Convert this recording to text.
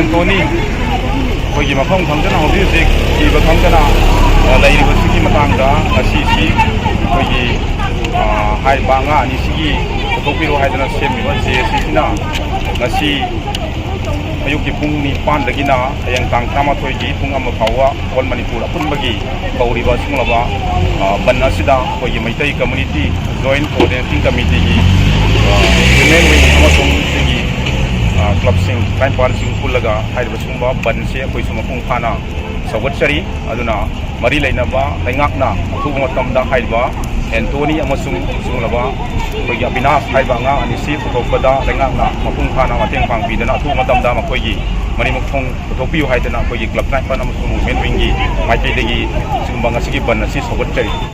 एंटोनी अखोई मफम खंगना हौजी हौजी इब खंगना लेरिबसिगी मतंगदा असीसी अखोई हाई बांगा अनिसिगी पुथोकपिरो हाइदना सेमिबा जेसीना ngasi ayuki pung ni pan dagina ayang tang tama thoi gi pung am phawa all manipur apun bagi kauriba singlaba ban asida koi maitai community joint coordinating committee gi women wing amasung gi club sing prime par sing pulaga haiba sungba ban se koi suma pung phana sawatchari aduna mari leinaba laingakna thu matamda haiba Anthony amasung sunglaba koi abinas haiba nga anisi photokpada laingakna mapung phana mateng pangpidana thu matamda makoi gi mari mukthong photokpiu haidana koi club nai pana amasung women wing gi maitai degi singba ngasigi ban asi sawatchari